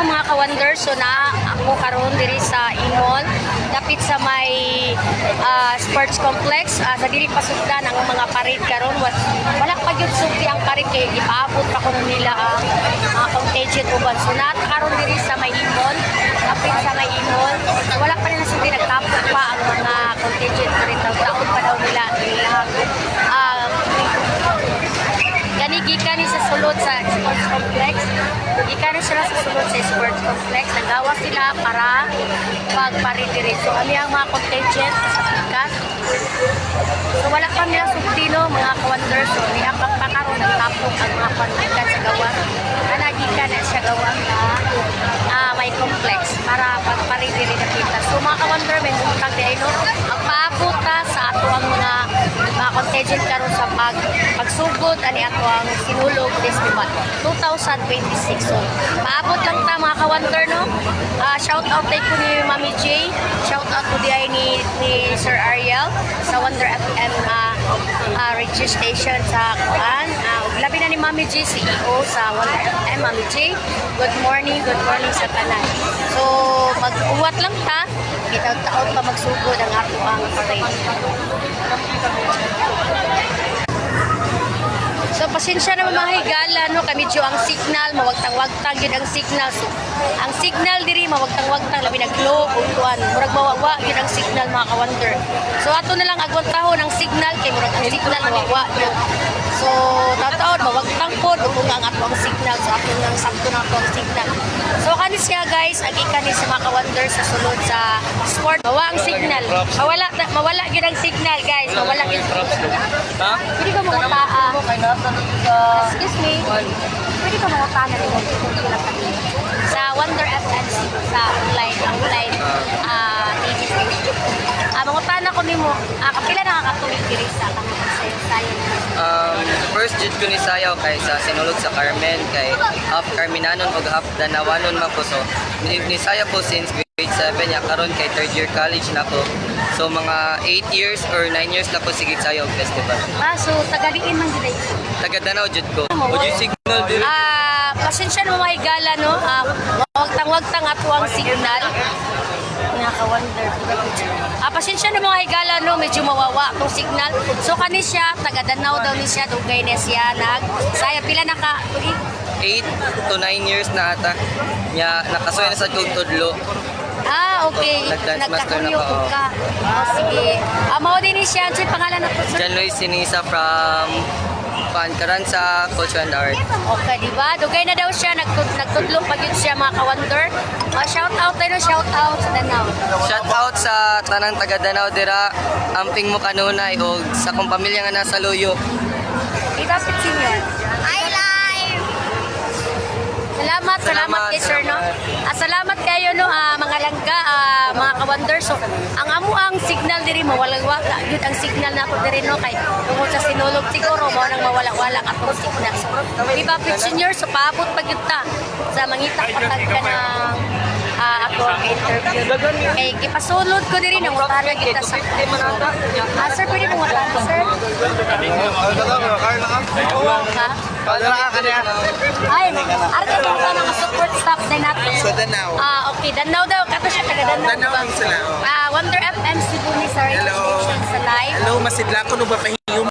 mga ka-wonder, so na ako karon diri sa Imol, dapit sa may sports complex, sa dili pasugdan ang mga parid karon. Wala pa gyud sugdi ang parid kay gipaabot pa kuno nila ang mga contagion uban. So na karon diri sa may Imol, dapit sa may Imol, so, wala pa nila sugdi, nagtapok pa ang mga contagion parid. Taon pa daw nila gikan ni sa sulod sa sports complex. Gikan sila sa sulod sa sports complex. Nagawa sila para pagparitirin. So, ano yung mga contingent sa pikas? So, wala pa nila subtino, mga ka-wonder. So, niya pagpakaroon ng tapok ang mga contingent sa gawa. Gikan na siya gawa na may complex para pagparitirin na kita. So, mga ka-wonder, may bumutang di ay no, ang paabot sa ato ang mga contingent karon sa pagsugod ani ato ang Sinulog Festival 2026. So, maabot lang ta mga ka-wonder, no? Shout out ko ni Mami J. Shout out ko di ni Sir Ariel sa Wonder FM radio station sa Kuan. Labi na ni Mami J, CEO sa Wonder FM. Mami J, good morning sa tanan. So, mag-uwat lang ta. Taon pa magsugod ang ato ang parade. So, pasensya na mga higala, no? Medyo ang signal, mawagtang-wagtang yun ang signal. So, ang signal diri, mawagtang-wagtang, labi nag-low, utuan. Murag mawawa, yun ang signal, mga ka-wonder. So, ato na lang agwang taho ng signal, kay murag ang signal, mawawa yun. So, tataon, mawagtang po, kung ang ato ang signal. So, ato nang sakto na ato ang signal. So, kanis siya, guys, ang ikanis sa mga ka-wonder sa sulod sa sport. Mawa ang signal. Mawala yun ang signal, guys. Mawala yun. Pwede ka mga taa. Excuse me. Pwede ka mga taa na rin sa Wonder FM sa online TV station. Mga taa ko nimo, kapila nakakatuloy diri sa sayo. First jud ko ni sayaw kay sa Sinulog sa Carmen kay half Carminanon ug half Danawanon man ko. So ni sayaw ko since grade 7 ya karon kay third year college na ko. So mga 8 years or 9 years na ko sige sayaw festival. So tagaliin man gid. Taga Danau jud ko. Would you signal diri? Pasensya na mga higala, no? Wagtang ato ang signal. Nakaka-wonder. Pasensya na mga higala, no? Medyo mawawa itong signal. So, kani siya, taga-Danau daw ni siya, dugay na siya, saya pila naka, 8 to 9 years na ata. Nakasuya na sa Tudlo. Okay. Nagkakunyog ka. Sige. Mao din ni siya, ano pangalan na po, sir? John Luis Sinisa from Karan sa Culture and Art. Okay, di ba? Dugay na daw siya, nagtudlong pag yun siya, mga ka-wonder. Shout out tayo, shout out sa Danau. Shout out sa tanang taga Danau dira, amping mo kanunay o sa kong pamilya nga nasa Luyo. Itapit senior. I live! Salamat kay sir, no? Salamat kayo, no, mga langga, mga ka-wonder. So, ang ang signal diri mawala-wala yun ang signal nato diri, no, kay tungod sa Sinulog siguro mao nang mawala-wala atong signal. So, iba pit senior, so paabot pa gyud ta sa mangita patag ka ng ako ang interview. Kay gipasulod ko diri nang utana kita sa sir, pwede mo utana, sir? Ay, arte ko ka ng support staff din natin. So, Danau. Okay, Danau daw. Kato siya taga Danau. Danau ang sila. Wonder FM Cebu ni Sir. Hello. Sa live. Hello, masidla ko no ba pahiyom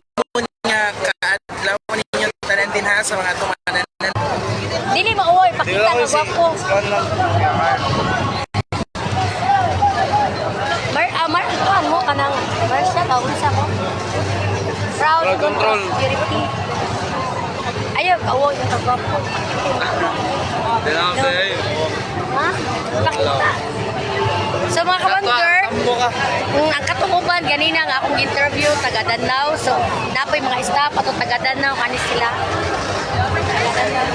niya kaadlaw ninyo tanan din ha sa mga tumanan. Dili mauoy, pakita ka gwapo. Mar, ituan mo kanang Marsha, kaunsa mo. Proud control. Purity. Ayaw, kawoy yung kagwapo. Ha? Pakita. So mga ka-wonder, ang katukuban, ganina nga akong interview, taga Danau. So, napoy mga staff, ato taga Danau, kanis sila. Taga Danau.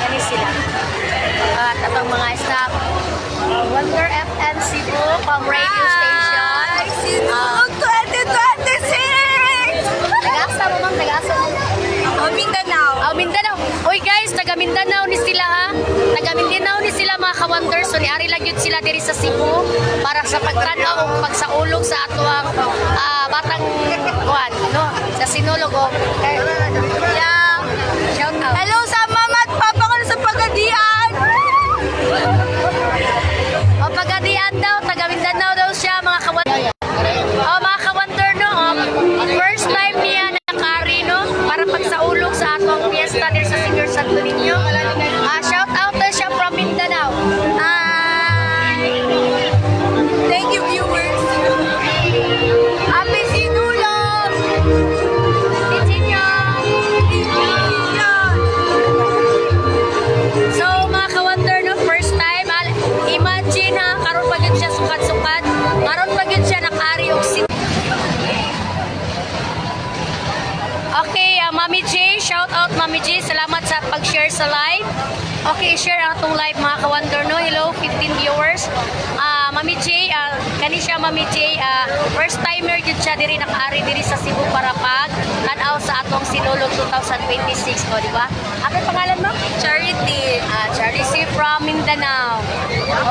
Kanis sila. At atong mga staff, Wonder FM Cebu, from radio station. Sinulog 2026! Taga-asa mo, ma'am, taga-asa mo. Mindanao. Mindanao. Uy guys, taga Mindanao ni sila, ha. Taga Mindanao ni sila, mga ka-wonder. So niari lang yun sila diri sa Cebu para sa pagtanaw o pagsaulog sa ato ang batang kuan, no? Sa Sinulog. Yeah. Shout out. Hello sa mama at papa ko sa Pagadian. fiesta din sa Senior Santo Niño. Shout out na siya from Mindanao. Hi! Thank you, viewers. Happy Sinulog! Sinyo! So, mga ka-wonder, no, first time, imagine ha, karon pa yun siya sukat-sukat. Karon pa yun siya nakaari og Okay, Mami J, shout out Mami J. Salamat sa pag-share sa live. Okay, share ang atong live mga ka-wonder, no. Hello, 15 viewers. Mami J, kani siya Mami J, first timer jud siya diri nakaari diri sa Cebu para pag tan-aw sa atong Sinulog 2026, no, di ba? Ano pangalan mo? Charity. Charity from Mindanao.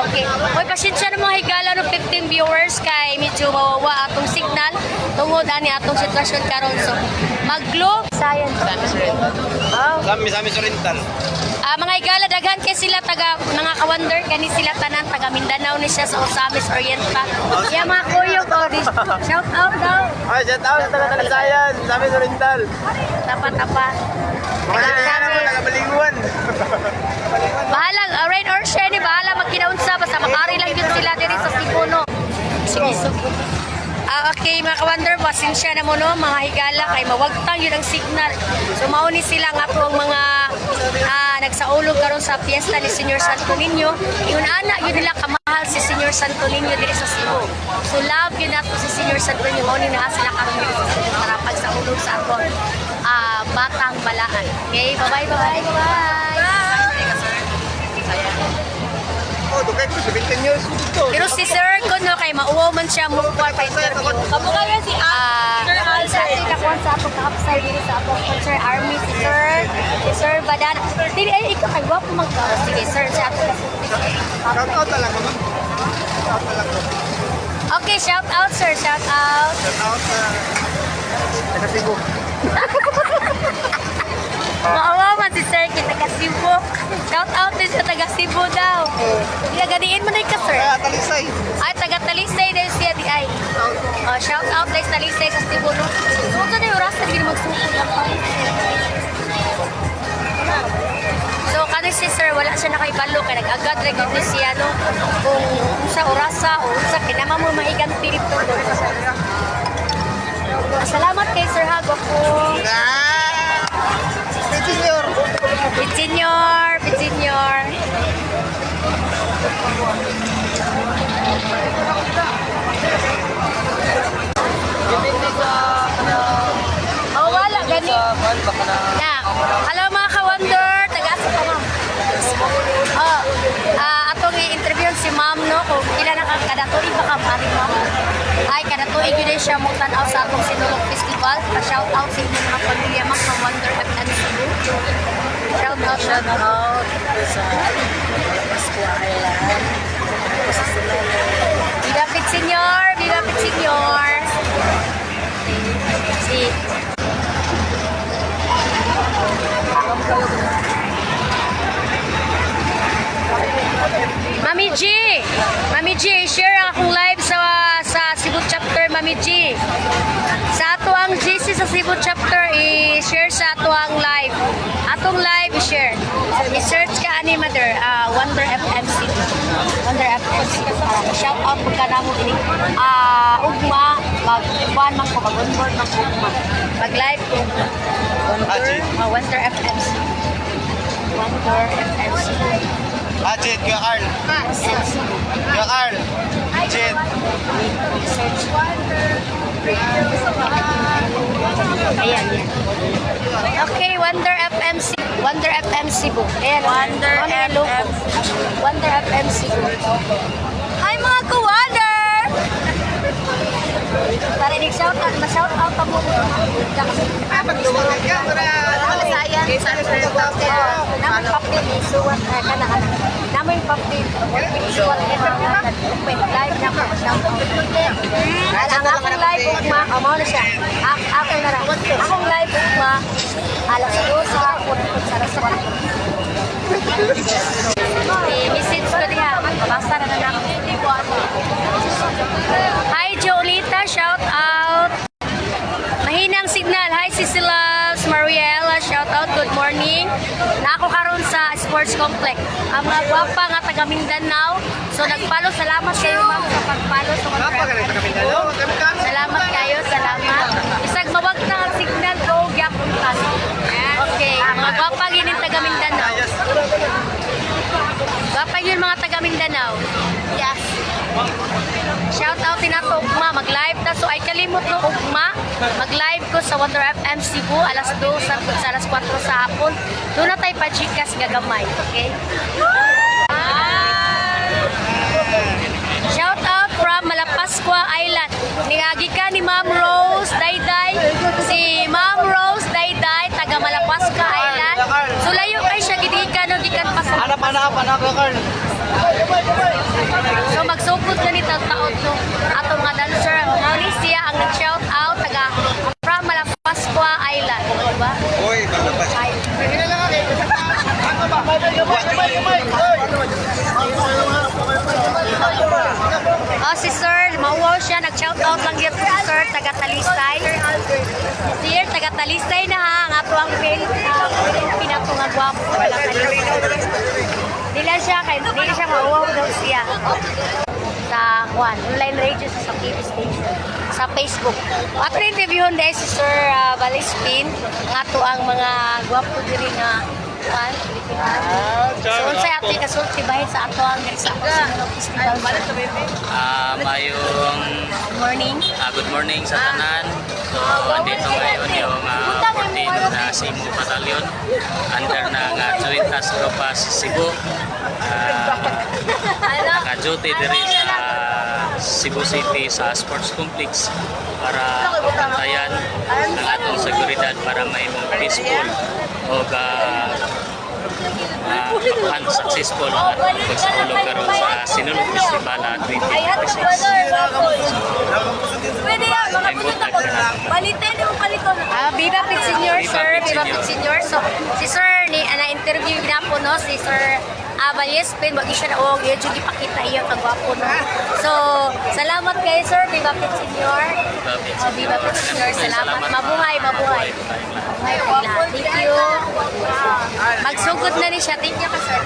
Okay. Hoy, pasensya na mga higala no 15 viewers kay medyo mawawa atong signal tungod ani atong sitwasyon karon. So, mag-glow science. Oh. Sami Oriental. Mga higala daghan kay sila taga mga ka-wonder kani sila tanan taga Mindanao ni siya sa Osamis Oriental. Yeah, mga kuyo ko. Shout out daw. Ay, shout out sa taga-Talisayan, Sami Oriental. Tapa-tapa. Taga-Baliguan. Bahala, rain or shine, bahala magkinaunsa basta makari lang yun sila diri sa Cebu, no. Sige, so. Okay, mga ka-wonder, pasensya na mo, no, mga higala, kay mawagtang yun ang signal. So, mauni sila nga po ang mga nagsaulog karon sa fiesta ni Senior Santo Niño. Yun ana, yun nila kamahal si Senior Santo Niño diri sa Cebu. So, love yun nato si Senior Santo Niño. Mauni na sila karon diri sa Cebu para pagsaulog sa aton batang balaan. Okay, bye-bye, bye-bye, bye-bye. Oh, dugay ko 17 years dito. Pero si Sir ko no kay mauwaw man siya mo pa interview. Kamu kaya si Sa atin nakuha sa akong kakapsay dito sa akong sponsor Army si Sir Badan. Dili ay ikaw kay wapo man ka. Sige Sir sa ato. Shout out talaga ma'am. Shout out talaga. Okay, shout out Sir, shout out. Shout out sa taga-Cebu. Maawa man si Sir kita taga Cebu. Shout out din sa taga Cebu daw. Ganiin mo na ka Sir. Talisay. Ay, taga Talisay dahil siya di ay. Shout out dahil sa Talisay sa Cebu, no? So, ito na yung oras na hindi magsuko lang pa. So, kanin si Sir, wala siya nakaibalo kaya nag-agad regod ni siya, no? Kung sa orasa o sa kinama mo mahigang tirip to. Salamat kay Sir Hago po. Senior. Senior. Oh, wala, gani. Yeah. Hello mga ka-wonder, taga-asa ka ma'am. Atong i-interview si ma'am, no, kung ilan na kadatuig ba ka pari ma'am. Ay, kadatuig yun siya mong tanaw sa atong Sinulog Festival. Pa-shout out sa inyong mga pamilya ma'am sa Wonder at Cebu. Shout out sa Pascua Island. Bigapit Senior. Si Mami G, share ang akong live sa Cebu chapter, Mami G. Sa ato ang GC sa Cebu chapter, i-share sa ato ang live. Atong live, i-share. I-search ka ani mother, Wonder FMC. Wonder FMC. Shout out po ka na mo ini. Ugma, mag-buwan man ko, mag-onboard man ko. Mag-live ko. Wonder FMC. Wonder FMC. Jed, Kuya Carl. Kuya Carl. Jed. Search Wonder. Ayan, yan. Okay, Wonder FMC. Wonder FMC po. Ayan. Wonder FM. Wonder FMC po. Hi mga ka-wonder! Para i-shout out, ma-shout out pa mo. Magluwag ka. Namin papel, isuwat ka na. Namin papel, isuwat live na po, shout out. Ang akong live ugma, amaw na siya. Akong na akong live ugma, alas 2 sa restaurant. Message ko diha, basta na lang. Hi Jolita, shout out. Mahinang signal. Hi Cecilia, Mariela, shout out. Good morning. morning na ako karon sa sports complex. Ang mga gwapa nga taga Mindanao. So nagpalo, salamat kayo ma'am sa pagpalo sa mga salamat kayo, salamat. Isag mawag na ang signal ko, gyapon ka. Okay, mga gwapa ginin taga Mindanao. Gwapa yun mga taga Mindanao. Yes. Shout out din nato ugma, mag-live na. So ay kalimot no ugma, mag-live ko sa Wonder FM Cebu alas 2 sa alas 4 sa hapon. Doon na tayo pa-chikas gagamay, okay? Shout out from Malapascua Island. Ningagi ka ni Ma'am Rose Dayday. Si Ma'am Rose Dayday, taga Malapascua Island. So layo kay siya gidikan no gikan pa sa So magsugod na ni taon no ato mga dancer. Mali siya ang nag-shout out taga from Malapascua Island, di ba? Oy, balabas. Oh, si Sir, mauwaw siya, nag-shout out lang yun si Sir, taga Talisay. Sir, taga Talisay na ha, ang ato ang pinato nga gwapo. Wala Dila siya mauwaw daw siya. Sa online radio sa TV station, sa Facebook. Ato interviewon dahil si Sir Balispin, ang ato ang mga gwapo diri nga So, unsay ato kasulti bahin sa ato ang sa festival. Mayong Good morning. good morning sa tanan. So, andito ngayon yung 14 na Simo Battalion under ng Chuitas Tropas Cebu. Naka-duty diri sa Cebu City sa Sports Complex para pantayan ang atong seguridad para may peaceful o successful ang atong pagsaulog karon sa Sinulog Festival 2026. Pwede yan, mga pinutang. Balitin yung palito na. Viva Pit Senior, Sir. Viva Pit Senior. So, si Sir, na-interview na po, no? Si Sir Balispin, wag siya na og yun yung ipakita iya kagwapo, no? So, salamat kay Sir, Viva Pit Senior. Viva Pit Senior, salamat. Mabuhay. Mabuhay kaila. Thank you. Magsugod na ni siya. Thank you ka, Sir.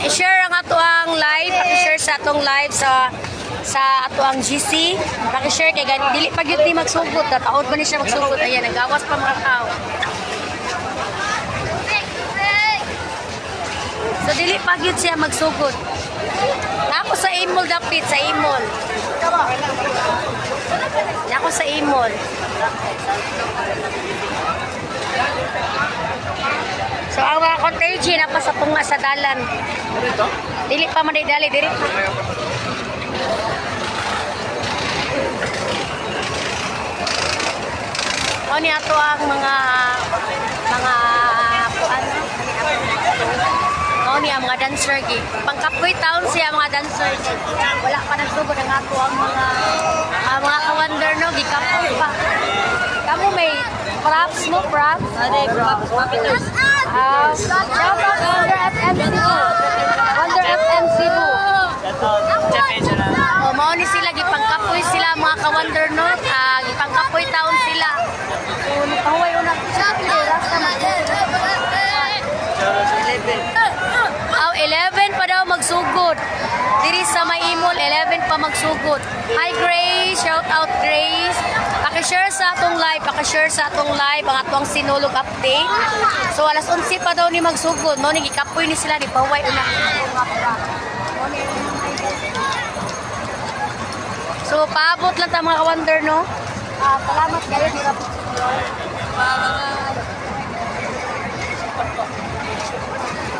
I-share ang ato ang live. I-share sa atong live sa ato ang GC. Paki-share kay gani dili pag yun ni magsugod at out ba ni siya magsugod. Ayan, nagawas pa mga tao. So dili pag yun siya magsugod. Nako sa Imol dapit sa Imol. Nako sa Imol. So ang mga contagion na pa sa tunga sa dalan. Dili pa man dali diri. O ni ato ang mga kuan. O ni ang mga dancer gi. Pangkapoy taon siya mga dancer. Wala pa nagsugod ang ato ang mga kawander no gikapoy pa. Kamu may props mo, props? Props. Shout out Wonder FM Cebu. Wonder FM Cebu. Mao ni sila gipangkapoy sila mga ka-Wonder no. Gipangkapoy taon sila. So pahuway una sa rasta man. 11 pa daw magsugod. Diri sa Maimol 11 pa magsugod. Hi Grace, shout out Grace. Paki-share sa atong live, ang atong sinulog update. So alas 11 pa daw ni magsugod. No ni gikapoy ni sila ni pahuway una. So paabot lang ta mga ka-Wonder no. Salamat kayo ni Rapid.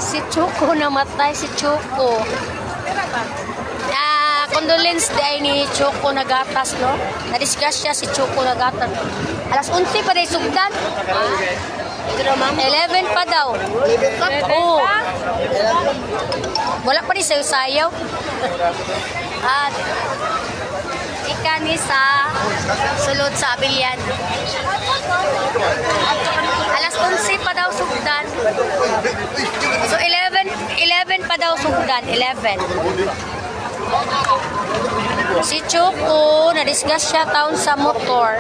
Si Choco namatay, si Choco. Condolence day ni Choco Nagatas, no? Na-discuss siya si Choco Nagatas. Alas 11 pa day sugdan. 11 pa daw. Oo. Wala pa rin sayo-sayaw. Ikani sa sulod sa Abilian. Alas 11 pa daw sugdan. So 11 pa daw sugdan, 11. Si Choco, na-discuss siya taon sa motor.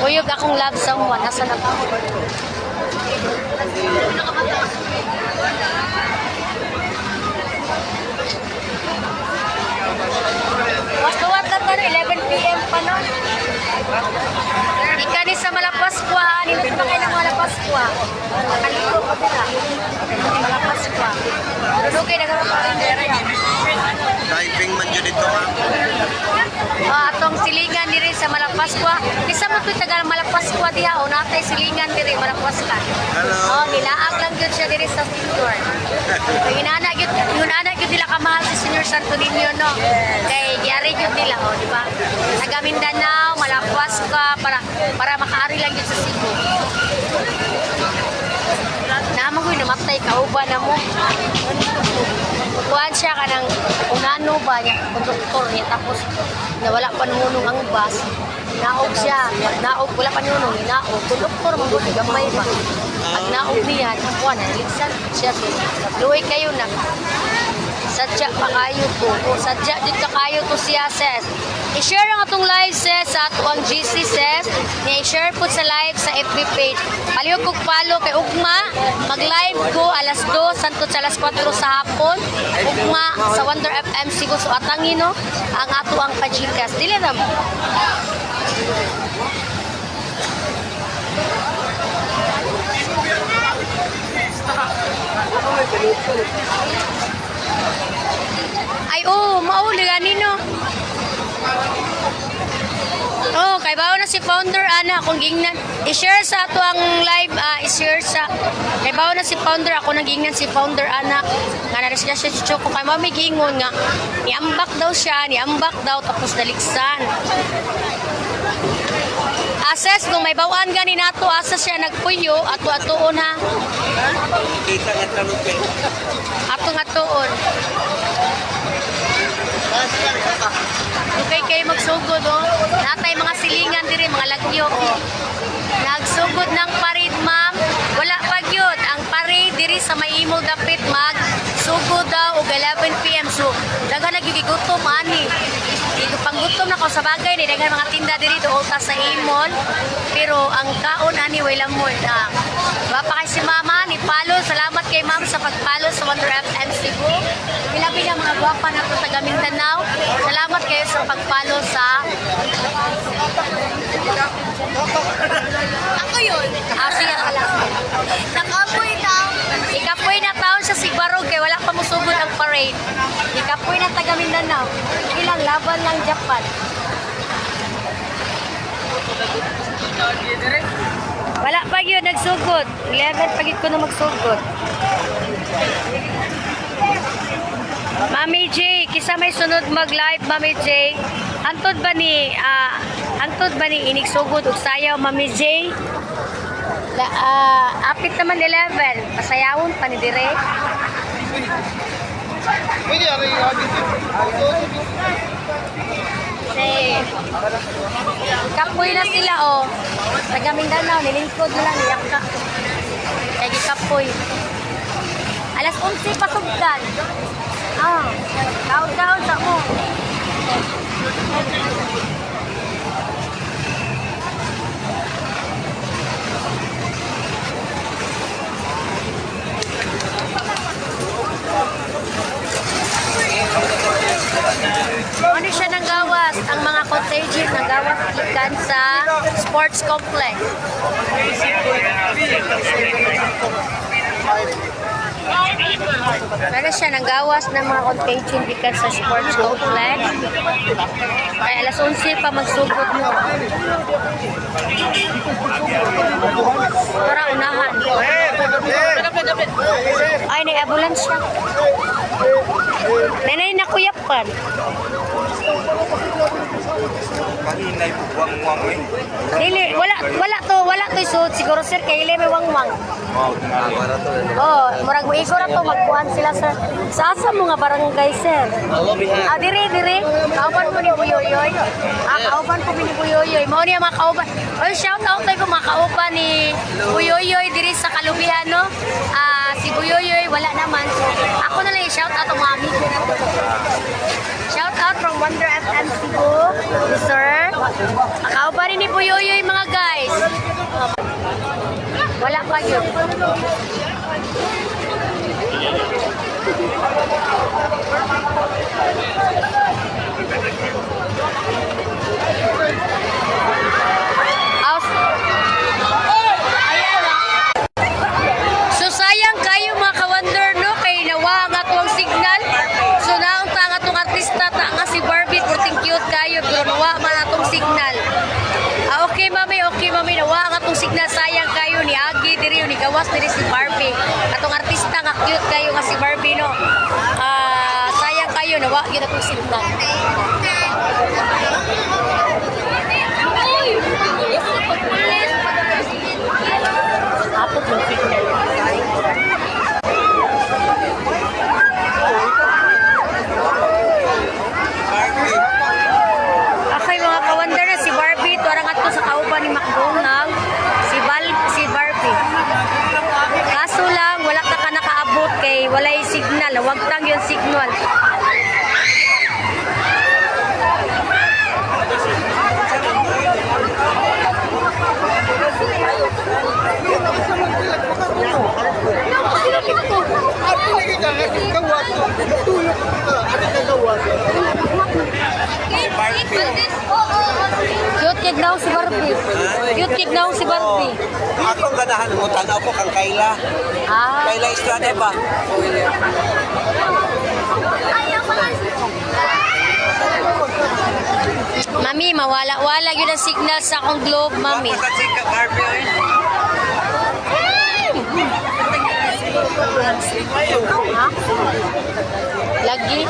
Uyog akong love someone. Asan ako? Mas tuwad na tayo, 11 p.m. pa no? Ika ni sa Malapaskwa. Nindot na kayo ng Malapaskwa. Nakaligo ko dira. Malapaskwa. Dulo kayo nagkaroon area. Diving man dyan dito ha. Atong silingan diri sa Malapaskwa. Isa mo ito taga Malapaskwa diha. O natay silingan diri Malapaskwa. Hello. Nilaag lang yun siya diri sa senior. Yung anak yun nila kamahal si Senior Santo Niño, no? Kay giyari yun nila, o, di ba? Taga Mindanao, Malapaskwa, para makaari lang yun sa Cebu. Naman ko yung namatay, kauban na mo. Kuhaan siya ka ng unano ba niya, konduktor niya, tapos nawala pa nunong ang bus. Naog siya, naog, wala pa nunong, naog. Konduktor, mabuti, gamay ba? Pag naog niya, kuhaan, naligsan siya. Luwi kayo na. Sadya pa kayo to. Sadya dito kayo to siya, sis. I-share ang atong live, sis, sa ato ang GC, sis. I-share po sa live sa FB page. Palihog kong follow kay Ugma. Mag-live ko alas 2, santo sa alas 4 sa hapon. Ugma sa Wonder FM Sigo. So atangin, no? Ang ato ang pajikas. Dili na. Ay, mauli ganino. Kay bawo na si founder ana akong gingnan. I-share sa ato ang live, i-share sa kay bawo na si founder ako nagingnan si founder ana nga na-discuss siya si Choco kay mami gingon nga niambak daw tapos daliksan. Assess kung may bawaan gani nato asa siya nagpuyo ato-atoon ha. Kita nga tanong kayo. Atong-atoon. Okay kayo magsugod, Natay mga silingan diri, mga lagyo, Nagsugod ng parid, ma'am. Wala pa yun. Ang parid diri sa may imo dapit sugod daw og 11 p.m. So, daga nagigigutom, ani. Panggutom na ko sa bagay, ni daga mga tinda diri doon sa imol. Pero ang kaon, ani, wala mo. Wapa kay si mama, ni Palo. Salamat kay ma'am sa pagpalo sa Wonder FM Cebu. Pila-pila mga gwapa na ito taga Mindanao. Salamat kayo sa pagpalo sa... Ako yun. Sige ka lang. Nakapoy na. Ikapoy na taon sa Sigbarog kay wala pa musugod ang parade. Ikapoy na taga Mindanao. Ilang laban lang Japan. Wala pa yun nagsugod. 11 pagit ko na magsugod. Mami J, kisa may sunod mag-live, Mami J. Antod ba ni inigsugod og sayaw, Mami J? Apit naman 11. Pasayawon pa ni dire. Kapoy na sila, Taga Mindanao, nilingkod na lang, niyak ka. Kaya kapoy. Alas 11 pasugdan. Down sa mo. Ano siya ng gawas? Ang mga contagion ng gawas ikan sa sports complex. Meron siya ng gawas ng mga contagion ikan sa sports complex. Kaya alas 11 pa magsugod mo. Para unahan. Ay, nai-ambulansya. Nanay na kuyapan. Kahinay buwang-buwang eh. Dili, wala to isuot siguro sir kay ile may wangwang. Murag mo igor ato magkuhan sila sir. Sa asa mo nga barangay sir? Diri. Kauban mo ni Buyoyoy. Kauban po ni Buyoyoy. Mao niya mga kauban. Shout out tayo ko mga kauban ni Buyoyoy diri sa Kalubihan, no? Si Buyoyoy wala naman. So, ako na lang Mami, shout out to Mami. Shout out from Wonder FM Cebu. Yes, sir. Akao pa rin ni Puyoyoy mga guys. Wala pa yun. So sayang kayo mga ka-wonder no kay nawa nga tuwang signal. So naunta nga tong artista ta nga si Barbie puting cute kayo pero nawa man atong signal. Okay mami nawa nga tong signal sayang kayo ni Agi diri ni gawas diri si Barbie. Atong artista nga cute kayo nga si Barbie no. Sayang kayo nawa gyud atong signal. Apot ng signal. Okay mga ka-wonder na si Barbie tuwarang ato sa kauban ni McDonald si Barbie. Kaso lang wala ka nakaabot kay walay signal, wagtang yung signal. Cute kid daw si Barbie. Cute kid daw si Barbie. Ako ganahan mo tanaw ko kang Kayla. Kayla Estrada ba? Mami, mawala-wala yun ang signal sa akong globe, mami. Ako sa chika Barbie. Lagi?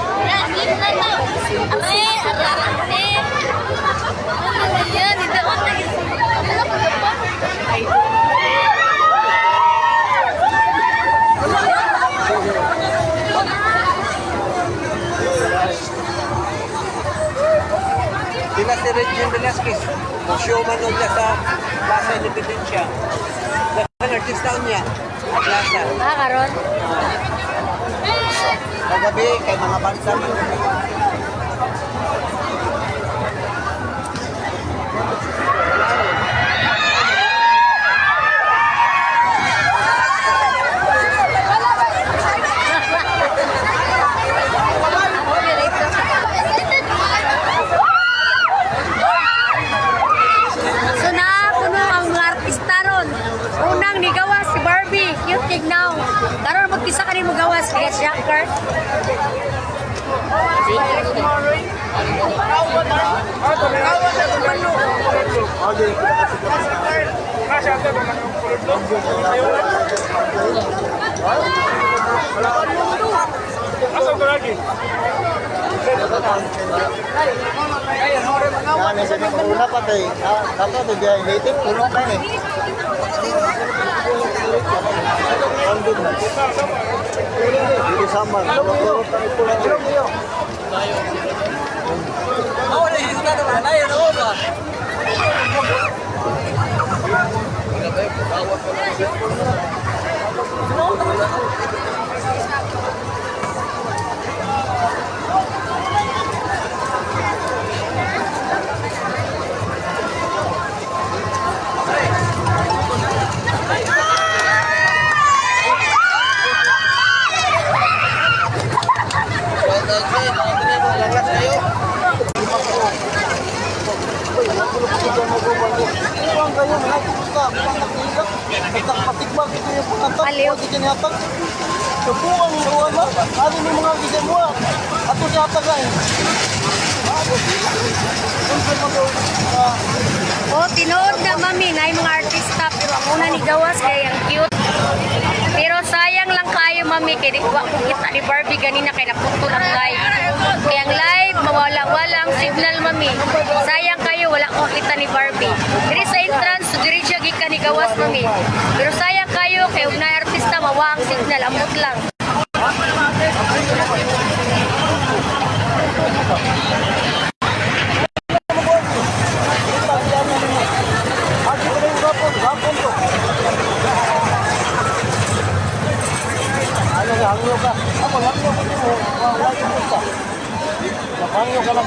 Sila si Regine Velasquez. Showman nun niya sa Plaza Independencia. Ang artista niya. At Plaza. Karon? Kagabi kay mga bansa man. So na puno ang mga artista ron. Unang ni gawas si Barbie, cute kid now. Karon magkisa ka mo gawas kaya shocker. Yan, isa ng una pa tayo. Dapat ito dyan, native, puno pa yun eh. Dito sama, loro tayo po lang. Aliw. Kebuang luar lah, ada ni mga kisah buat. Atau siapa guys? Oh, tinood na mami na yung mga artista pero ang una ni gawas kaya ang cute. Pero sayang lang kayo mami kaya di ko kita ni Barbie ganina kaya napunto ang live. Kaya ang live mawala-wala ang signal mami. Sayang kayo wala ko kita ni Barbie. Diri sa entrance diri siya gikan ni gawas mami. Pero sayang kayo kaya ug na artista mawa ang signal amot lang. Ano ka? Ako lang Wala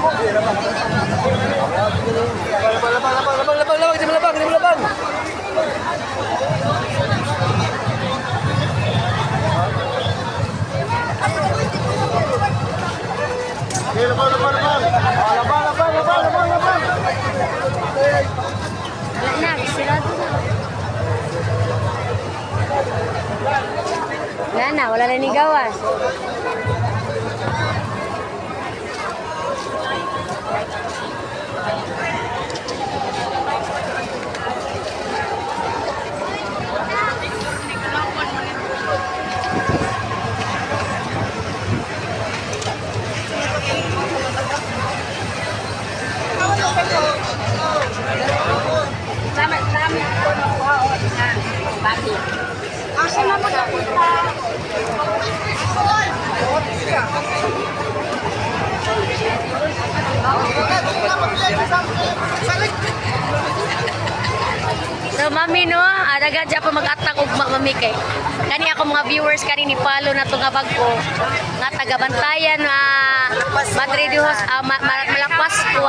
na, sirado na. Wala na, wala na ni gawas. Asa na magkapunta? So mami no, daga dya pa mag-atak ugma mami kay. Kani ako mga viewers kani ni Palo na tong abag ko nga taga-bantayan Madridihos malakwas ko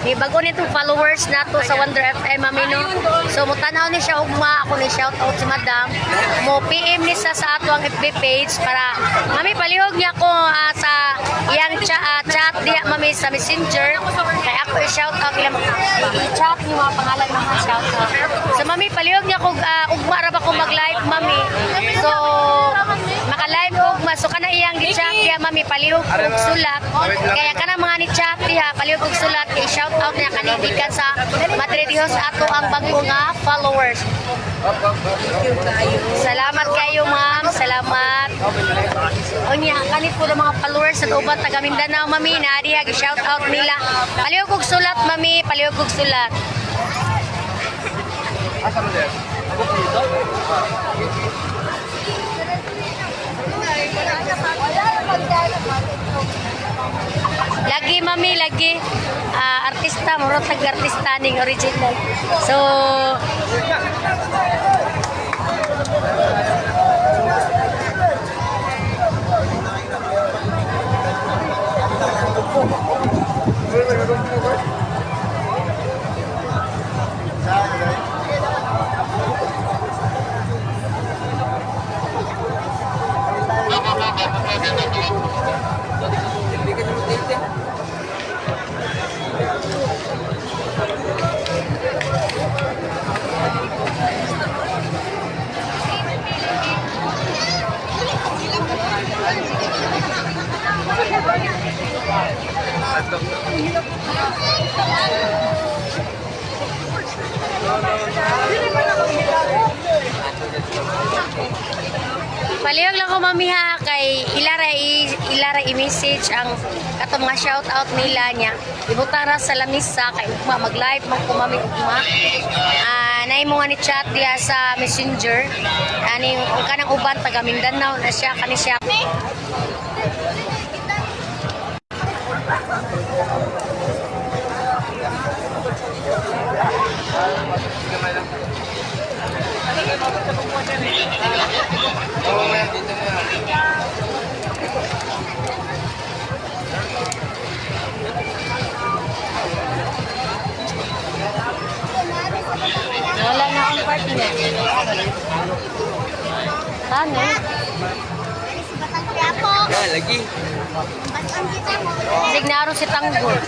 ni bago nitong followers nato sa Wonder FM mami no. So mutanaw ni siya ugma, ako ni shout out si Madam. Mo PM ni sa ato ang FB page para mami palihog niya ko sa iyang chat diha mami sa Messenger. Kay ako i-shout out ilang i-chat niyo mga pangalan mga shout out. So mami palihog niya ko ugma ra ba ko mag-live mami. So maka-live ugma so kana iyang gi-chat diha mami palihog og sulat. Kaya kana mga ni chat diha palihog og sulat i-shout out niya kanibikan sa Madridihos ato ang bago nga followers. Salamat kayo ma'am, salamat. Unya kanit po ng mga followers sa uban taga Mindanao mami na diha gi-shout out nila. Palihog og sulat mami, palihog og sulat. Lagi mami, lagi artista, murot tag-artista ning original. So palihog lang ko mami ha kay ilara i-message ang katong mga shout out nila niya. Ibutara sa lamisa kay ugma mag-live man ko mami ugma. Nay mo nga ni chat diya sa Messenger. Ani kanang uban taga Mindanao na siya kani siya. Wala na akong party na. Ano? Lagi. Signaro si Tanggol.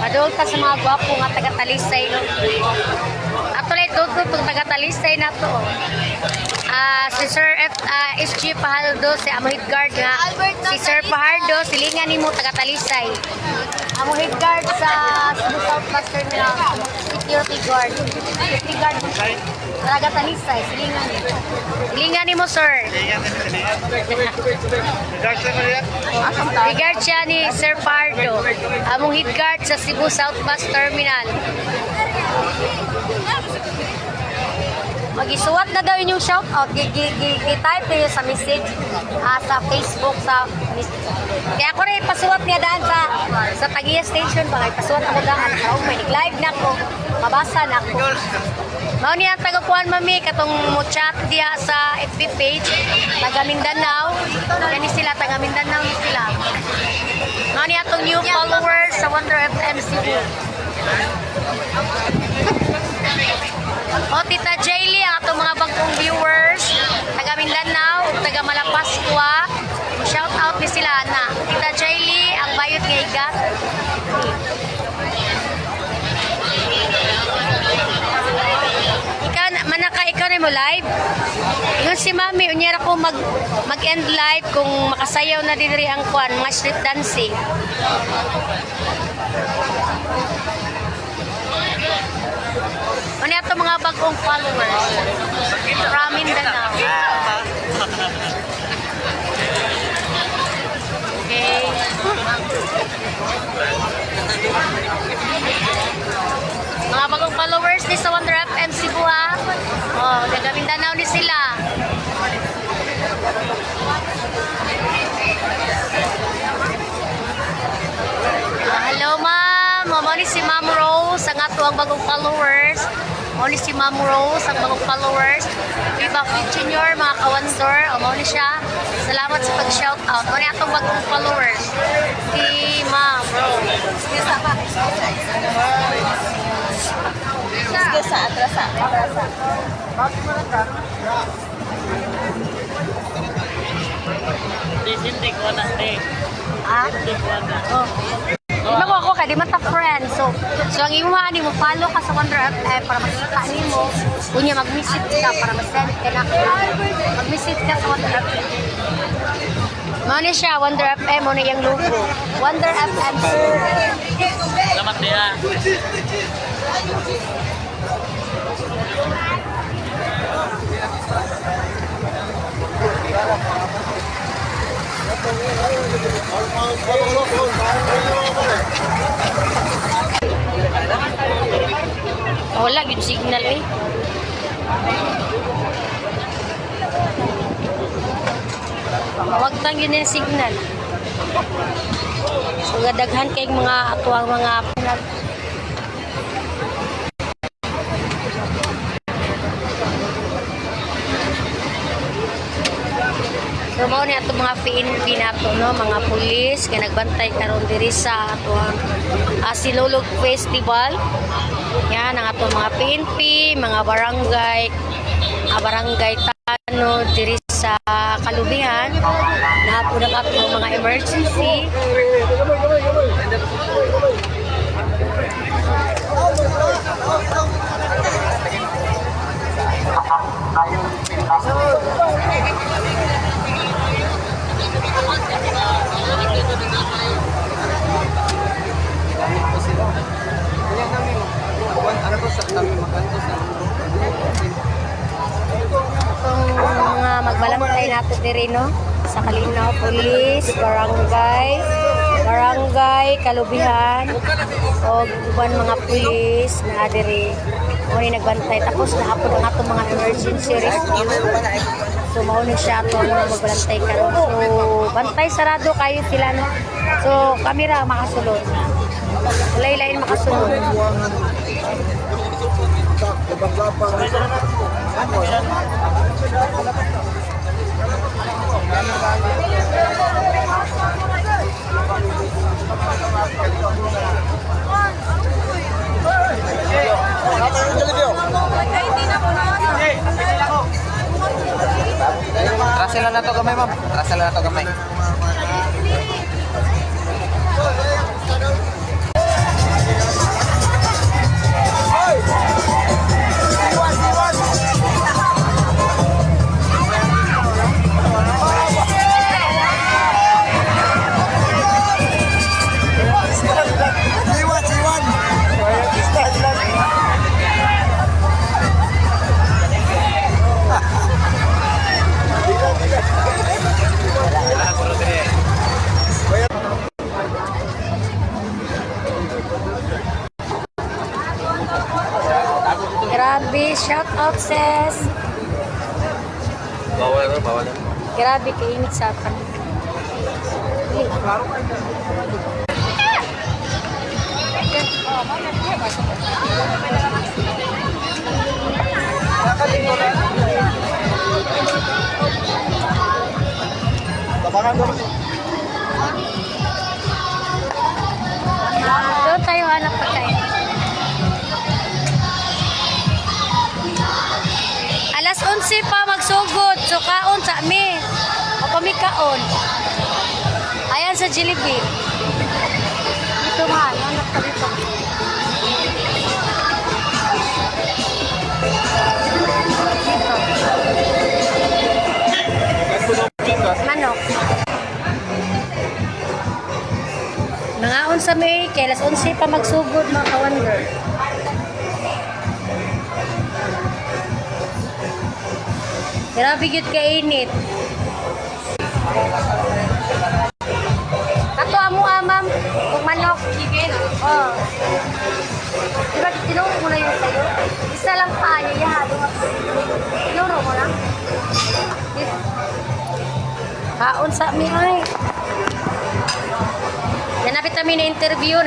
Padol ka sa mga gwapo nga taga-Talisay. No? Ato lang ito itong taga-Talisay na to. Si Sir SG Pahaldo, si Amo Hidgard nga. Si Sir Pahardo, silingan ni mo taga-Talisay. Amo Hidgard sa Cebu South Master na security guard. Security guard taga-Talisay, silingan ni. Silingan ni mo, sir. Hidgard siya ni Sir Pahardo. Amo Hidgard sa Cebu South Bus Terminal. Mag-isuwat na daw inyong shoutout. Gi-type niyo sa message sa Facebook, sa kaya ako rin ipasuwat niya daan sa Tagiya Station ba? Ipasuwat ako daan. Oh, may live na ako. Mabasa na ako. Mao niya ang tagakuan mami katong mo chat diya sa FB page taga Mindanao. Kani sila taga Mindanao ni sila. Mao niya atong new followers sa Wonder FM Cebu. O Tita Jaylee ang atong mga bagong viewers taga Mindanao ug taga Malapascua. Shout out ni sila na Tita Jaylee ang bayot nga igat. Ikaw na mo live? Yung si Mami, unyara ko mag-end live kung makasayaw na din rin ang kwan, mga street dancing. Ano ito mga bagong followers? From Mindanao. Okay. Mga bagong followers ni sa Wonder FM Cebu ha. Oh, taga Mindanao ni sila. Hello ma'am. Mo ni si Ma'am Rose ang ato ang bagong followers. Mo ni si Ma'am Rose ang bagong followers. Viva Junior mga kawandor. Mo ni siya. Salamat sa pag-shout out. Mo ni atong bagong followers. Si Ma'am Rose. Atrasa. Ah? Oh. Di ba ako kay di man ta friend. So ang imuha ni mo follow ka sa Wonder FM para makita nimo. Unya mag-visit ka para ma-send ka na. Mag-visit ka sa Wonder FM. Mao ni siya Wonder FM mo na yang logo. Wonder FM. Salamat niya. Wala yung signal eh. Mawagtang yun yung signal. So gadaghan kayong mga atuang mga pinag. So mao ni ato mga PNP nato no, mga pulis kay nagbantay karon diri sa ato Silulog Festival. Yan ang ato mga PNP, mga barangay Tano diri sa Kalubihan. Napo na ato mga emergency. Mga magbalantay nato diri no sa Kalinaw Police, barangay Kalubihan o uban mga pulis na diri mo ni nagbantay tapos nahapon ang ato mga emergency rescue. So mao ni siya ato mga magbalantay karon. So bantay sarado kayo sila no. So kamera makasulod. Lain-lain makasulod. Trasela na to gamay, ma'am. Trasela na to gamay. Shout out, sis. Bawal na. Grabe, kainit sa akin. Tabangan mo. Doon tayo hanap pagkain. Alas 11 pa magsugod. So kaon sa mi. O kami kaon. Ayan sa Jollibee. Dito nga, hanap ka dito. Dito. Manok. Nangaon sa may, kay alas 11 pa magsugod mga ka-wonder. Grabe yun kainit. Ato amo ma'am, kung manok. Oh. Diba tinuro mo na yun sa'yo? Isa lang pa, yayahado nga. Tinuro mo lang. Kaon sa mi ay. Nanapit kami na interview.